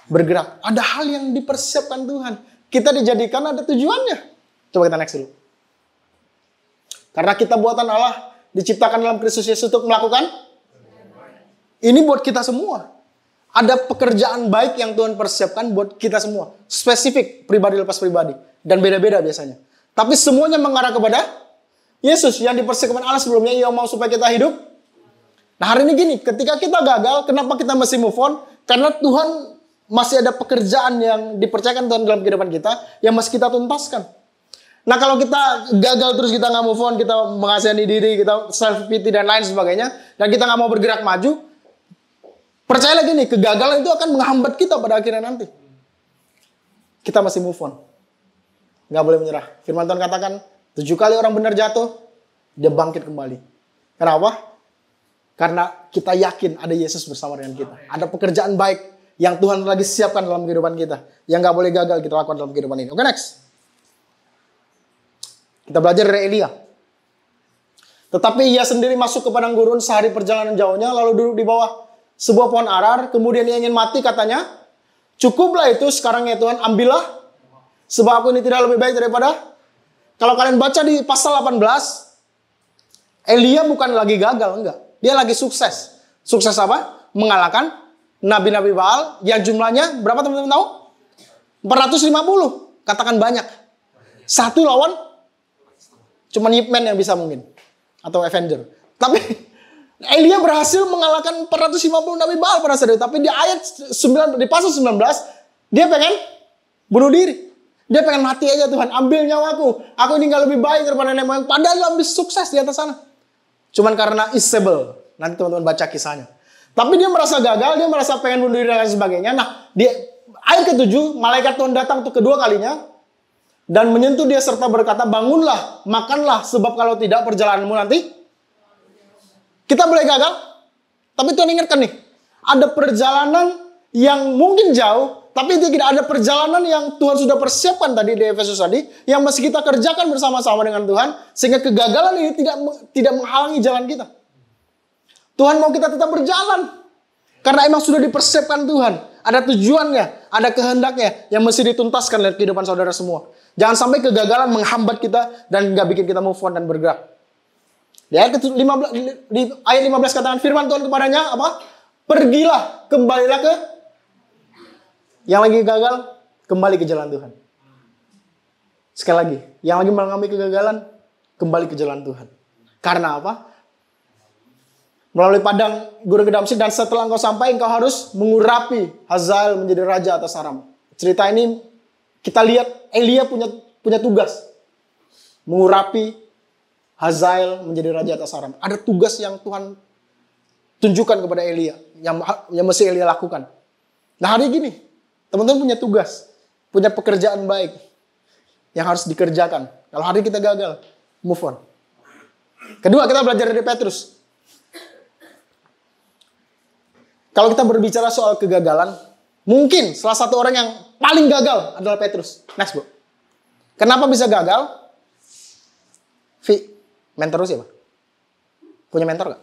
Bergerak. Ada hal yang dipersiapkan Tuhan. Kita dijadikan ada tujuannya. Coba kita next dulu. Karena kita buatan Allah, diciptakan dalam Kristus Yesus untuk melakukan. Ini buat kita semua. Ada pekerjaan baik yang Tuhan persiapkan buat kita semua. Spesifik, pribadi lepas pribadi. dan beda-beda biasanya. Tapi semuanya mengarah kepada Yesus yang dipersiapkan Allah sebelumnya, yang mau supaya kita hidup. Nah hari ini gini, ketika kita gagal, kenapa kita masih move on? Karena Tuhan masih ada pekerjaan yang dipercayakan Tuhan dalam kehidupan kita, yang masih kita tuntaskan. Nah kalau kita gagal terus kita nggak move on, kita mengasihani diri, kita self pity dan lain sebagainya, dan kita nggak mau bergerak maju, percaya lagi nih, kegagalan itu akan menghambat kita pada akhirnya nanti. Kita masih move on, nggak boleh menyerah. Firman Tuhan katakan 7 kali orang benar jatuh, dia bangkit kembali. Kenapa? Karena kita yakin ada Yesus bersama dengan kita. Ada pekerjaan baik yang Tuhan lagi siapkan dalam kehidupan kita, yang nggak boleh gagal kita lakukan dalam kehidupan ini. Oke, next. Kita belajar dari Elia. Tetapi ia sendiri masuk ke padang gurun sehari perjalanan jauhnya, lalu duduk di bawah sebuah pohon arar. Kemudian ia ingin mati, katanya, cukuplah itu sekarang ya Tuhan, ambillah, sebab aku ini tidak lebih baik daripada. Kalau kalian baca di pasal 18, Elia bukan lagi gagal, enggak. Dia lagi sukses. Sukses apa? Mengalahkan nabi-nabi Baal yang jumlahnya berapa teman-teman tahu? 450. Katakan banyak. Satu lawan cuman Ip Man yang bisa mungkin. Atau Avenger. Tapi Elia berhasil mengalahkan 450 nabi Baal pada saat itu. Tapi di ayat 9, di pasal 19, dia pengen bunuh diri. Dia pengen mati aja, Tuhan. Ambil nyawaku. Aku ini gak lebih baik daripada nenek moyang. Padahal lebih sukses di atas sana. Cuman karena Isabel. Nanti teman-teman baca kisahnya. Tapi dia merasa gagal. Dia merasa pengen bunuh diri dan lain sebagainya. Nah, di ayat ke-7, malaikat Tuhan datang untuk kedua kalinya. Dan menyentuh dia serta berkata, bangunlah, makanlah, sebab kalau tidak perjalananmu nanti. Kita boleh gagal. Tapi Tuhan ingatkan nih, ada perjalanan yang mungkin jauh, tapi tidak ada perjalanan yang Tuhan sudah persiapkan tadi di Efesus tadi, yang masih kita kerjakan bersama-sama dengan Tuhan, sehingga kegagalan ini tidak menghalangi jalan kita. Tuhan mau kita tetap berjalan. Karena emang sudah dipersiapkan Tuhan. Ada tujuannya, ada kehendaknya yang mesti dituntaskan dalam kehidupan saudara semua. Jangan sampai kegagalan menghambat kita dan nggak bikin kita move on dan bergerak. Di ayat 15, di ayat 15 katakan firman Tuhan kepadanya apa? Pergilah, kembalilah ke yang lagi gagal, kembali ke jalan Tuhan. Sekali lagi, yang lagi mengalami kegagalan, kembali ke jalan Tuhan. Karena apa? Melalui padang gurun Gedamsik, dan setelah engkau sampai, engkau harus mengurapi Hazael menjadi raja atas Aram. Cerita ini kita lihat Elia punya tugas mengurapi Hazael menjadi raja atas Aram. Ada tugas yang Tuhan tunjukkan kepada Elia yang mesti Elia lakukan. Nah hari gini, teman-teman punya tugas, punya pekerjaan baik yang harus dikerjakan. Kalau hari kita gagal, move on. Kedua, kita belajar dari Petrus. Kalau kita berbicara soal kegagalan, mungkin salah satu orang yang paling gagal adalah Petrus. Next, Bu. Kenapa bisa gagal? Vi, mentor lu siapa? Punya mentor gak?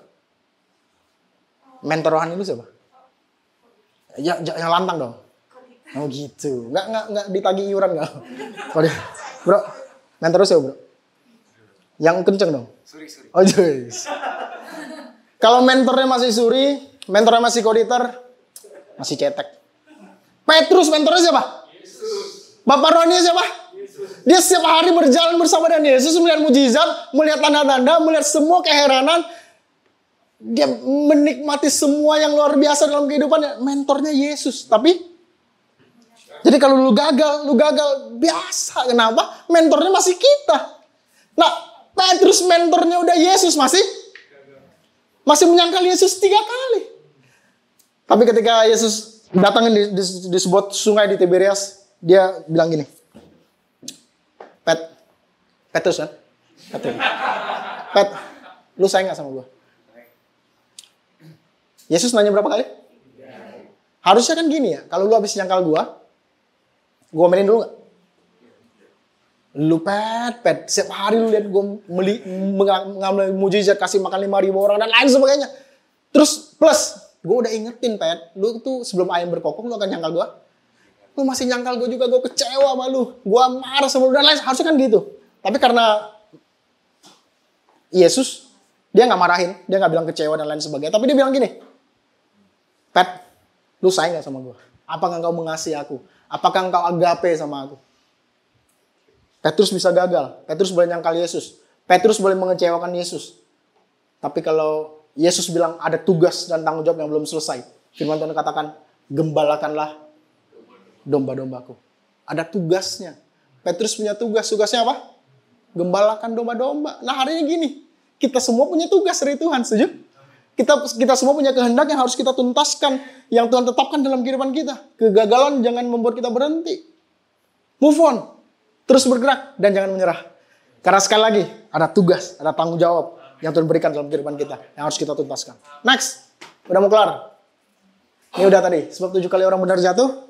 Mentor rohani lu siapa? Ya, yang lantang dong. Oh gitu. Nggak ditagih iuran nggak? Bro, mentor lu siapa, Bro? Yang kenceng dong. Suri. Oh, jeez. Kalau mentornya masih Suri, mentornya masih Koditer, masih cetek. Petrus mentornya siapa? Yesus. Bapak rohaninya siapa? Yesus. Dia setiap hari berjalan bersama dengan Yesus, melihat mujizat, melihat tanda-tanda, melihat semua keheranan. Dia menikmati semua yang luar biasa dalam kehidupannya. Mentornya Yesus. Tapi, jadi kalau lu gagal biasa. Kenapa? Mentornya masih kita. Nah, Petrus mentornya udah Yesus masih menyangkal Yesus 3 kali. Tapi ketika Yesus datang di sebuah sungai di Tiberias, dia bilang gini, Petrus kan? Pet, lu sayang gak sama gue? Yesus nanya berapa kali? Harusnya kan gini ya, kalau lu habis nyangkal gue omelin dulu gak? Lu Pet, setiap hari lu lihat gue mengambil mujizat, kasih makan 5.000 orang dan lain sebagainya. Terus plus, gue udah ingetin Pet, lu tuh sebelum ayam berkokok lu akan nyangkal gue. Lu masih nyangkal gue juga, gue kecewa sama lu. Gue marah sama lu dan lain, harusnya kan gitu. Tapi karena Yesus, dia gak marahin, dia gak bilang kecewa dan lain sebagainya. Tapi dia bilang gini, Pet, lu sayang gak sama gue? Apakah engkau mengasihi aku? Apakah engkau agape sama aku? Petrus bisa gagal. Petrus boleh nyangkal Yesus. Petrus boleh mengecewakan Yesus. Tapi kalau Yesus bilang ada tugas dan tanggung jawab yang belum selesai. Firman Tuhan katakan, gembalakanlah domba-dombaku. Ada tugasnya. Petrus punya tugas. Tugasnya apa? Gembalakan domba-domba. Nah hari ini gini. Kita semua punya tugas dari Tuhan. Setuju? Kita semua punya kehendak yang harus kita tuntaskan. Yang Tuhan tetapkan dalam kehidupan kita. Kegagalan jangan membuat kita berhenti. Move on. Terus bergerak dan jangan menyerah. Karena sekali lagi, ada tugas, ada tanggung jawab yang Tuhan berikan dalam kehidupan kita. Yang harus kita tuntaskan. Next. Udah mau kelar? Ini udah tadi. Sebab 7 kali orang benar jatuh.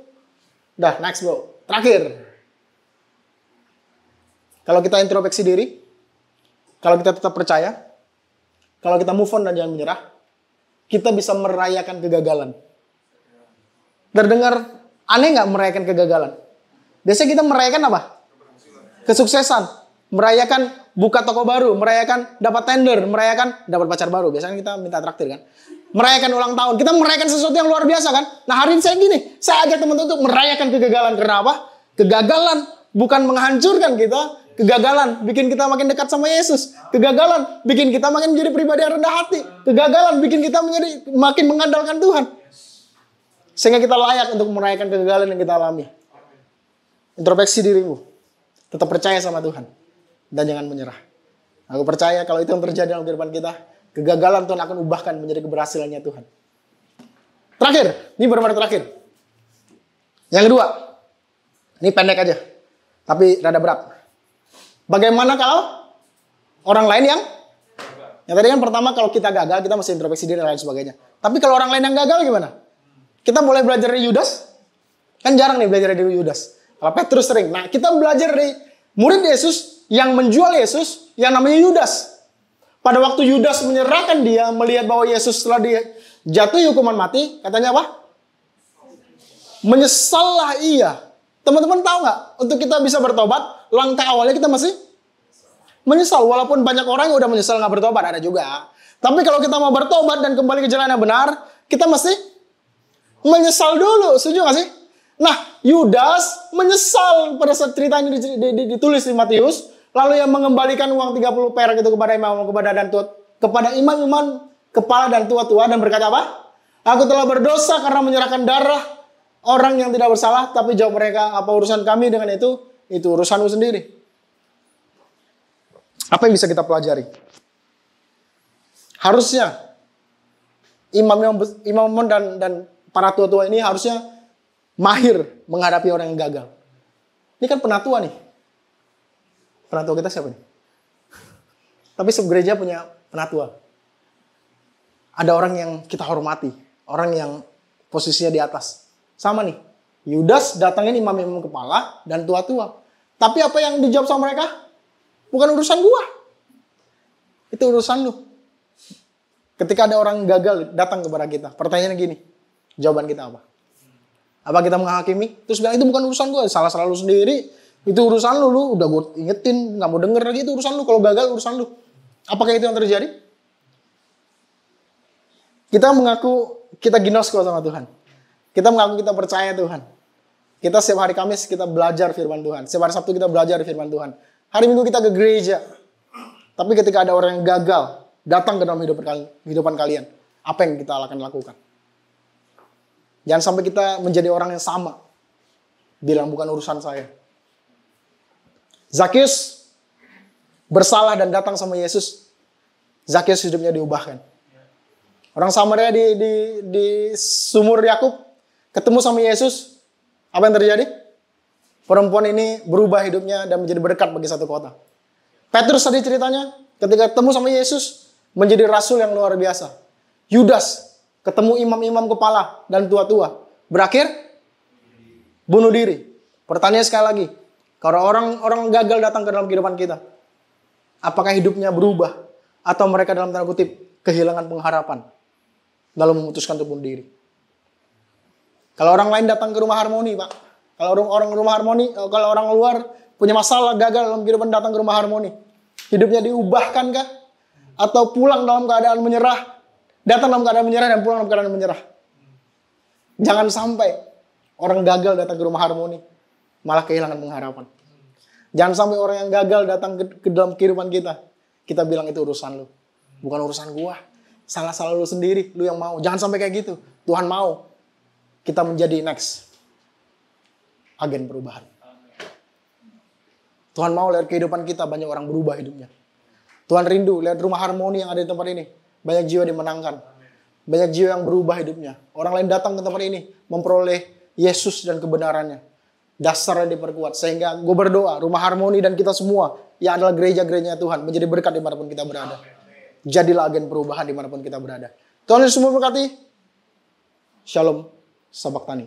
Udah, next bro. Terakhir. Kalau kita introspeksi diri. Kalau kita tetap percaya. Kalau kita move on dan jangan menyerah. Kita bisa merayakan kegagalan. Terdengar aneh nggak merayakan kegagalan? Biasanya kita merayakan apa? Kesuksesan. Merayakan buka toko baru. Merayakan dapat tender. Merayakan dapat pacar baru. Biasanya kita minta traktir kan. Merayakan ulang tahun. Kita merayakan sesuatu yang luar biasa kan. Nah hari ini saya gini. Saya ajak teman-teman untuk merayakan kegagalan. Karena apa? Kegagalan bukan menghancurkan kita. Kegagalan bikin kita makin dekat sama Yesus. Kegagalan bikin kita makin menjadi pribadi yang rendah hati. Kegagalan bikin kita menjadi makin mengandalkan Tuhan. Sehingga kita layak untuk merayakan kegagalan yang kita alami. Introspeksi dirimu. Tetap percaya sama Tuhan. Dan jangan menyerah. Aku percaya kalau itu yang terjadi dalam kehidupan kita. Kegagalan Tuhan akan ubahkan menjadi keberhasilannya Tuhan. Terakhir. Ini benar-benar terakhir. Yang kedua. Ini pendek aja. Tapi rada berat. Bagaimana kalau orang lain yang tadi kan pertama kalau kita gagal. Kita mesti introspeksi diri dan lain sebagainya. Tapi kalau orang lain yang gagal gimana? Kita boleh belajar dari Yudas. Kan jarang nih belajar dari Yudas. Kalau Petrus sering. Nah kita belajar dari murid Yesus yang menjual Yesus yang namanya Yudas. Pada waktu Yudas menyerahkan dia, melihat bahwa Yesus telah dijatuhi hukuman mati, katanya apa? Menyesallah ia. Teman-teman tahu nggak? Untuk kita bisa bertobat, langkah awalnya kita masih menyesal. Walaupun banyak orang yang udah menyesal nggak bertobat, ada juga. Tapi kalau kita mau bertobat dan kembali ke jalan yang benar, kita mesti menyesal dulu. Setuju nggak sih? Nah, Yudas menyesal pada saat cerita ini ditulis di Matius. Lalu yang mengembalikan uang 30 perak itu kepada imam-imam kepala dan tua-tua dan berkata apa? Aku telah berdosa karena menyerahkan darah orang yang tidak bersalah. Tapi jawab mereka, apa urusan kami dengan itu? Itu urusanmu sendiri. Apa yang bisa kita pelajari? Harusnya imam dan para tua-tua ini harusnya mahir menghadapi orang yang gagal. Ini kan penatua nih. Penatua kita siapa nih? Tapi gereja punya penatua. Ada orang yang kita hormati. Orang yang posisinya di atas. Sama nih. Yudas datangin imam-imam kepala dan tua-tua. Tapi apa yang dijawab sama mereka? Bukan urusan gua. Itu urusan lu. Ketika ada orang gagal datang kepada kita. Pertanyaannya gini. Jawaban kita apa? Apa kita menghakimi? Terus bilang itu bukan urusan gua. Salah lu sendiri. Itu urusan lu udah gue ingetin, gak mau denger lagi, itu urusan lu. Kalau gagal urusan lu. Apakah itu yang terjadi? Kita mengaku kita ginosko sama Tuhan. Kita mengaku kita percaya Tuhan. Kita setiap hari Kamis kita belajar firman Tuhan. Setiap hari Sabtu kita belajar firman Tuhan. Hari Minggu kita ke gereja. Tapi ketika ada orang yang gagal datang ke dalam kehidupan kalian, apa yang kita akan lakukan? Jangan sampai kita menjadi orang yang sama. Bilang bukan urusan saya. Zakius bersalah dan datang sama Yesus. Zakius hidupnya diubahkan. Orang Samaria di sumur Yakub ketemu sama Yesus. Apa yang terjadi? Perempuan ini berubah hidupnya dan menjadi berkat bagi satu kota. Petrus tadi ceritanya ketika ketemu sama Yesus menjadi rasul yang luar biasa. Yudas ketemu imam-imam kepala dan tua-tua. Berakhir bunuh diri. Pertanyaan sekali lagi. Kalau orang gagal datang ke dalam kehidupan kita, apakah hidupnya berubah? Atau mereka dalam tanda kutip kehilangan pengharapan lalu memutuskan untuk bunuh diri? Kalau orang lain datang ke rumah harmoni, Pak. Kalau orang rumah harmoni, kalau orang luar punya masalah gagal dalam kehidupan datang ke rumah harmoni, hidupnya diubahkankah? Atau pulang dalam keadaan menyerah, datang dalam keadaan menyerah dan pulang dalam keadaan menyerah? Jangan sampai orang gagal datang ke rumah harmoni malah kehilangan pengharapan. Jangan sampai orang yang gagal datang ke dalam kehidupan kita. Kita bilang itu urusan lu. Bukan urusan gua. Salah lu sendiri. Lu yang mau. Jangan sampai kayak gitu. Tuhan mau kita menjadi next agen perubahan. Tuhan mau lihat kehidupan kita banyak orang berubah hidupnya. Tuhan rindu lihat rumah harmoni yang ada di tempat ini. Banyak jiwa dimenangkan. Banyak jiwa yang berubah hidupnya. Orang lain datang ke tempat ini memperoleh Yesus dan kebenarannya. Dasarnya diperkuat. Sehingga gue berdoa rumah harmoni dan kita semua yang adalah gereja-gerejanya Tuhan menjadi berkat dimanapun kita berada. Jadilah agen perubahan dimanapun kita berada. Tuhan Yesus memberkati. Shalom. Sabak tani.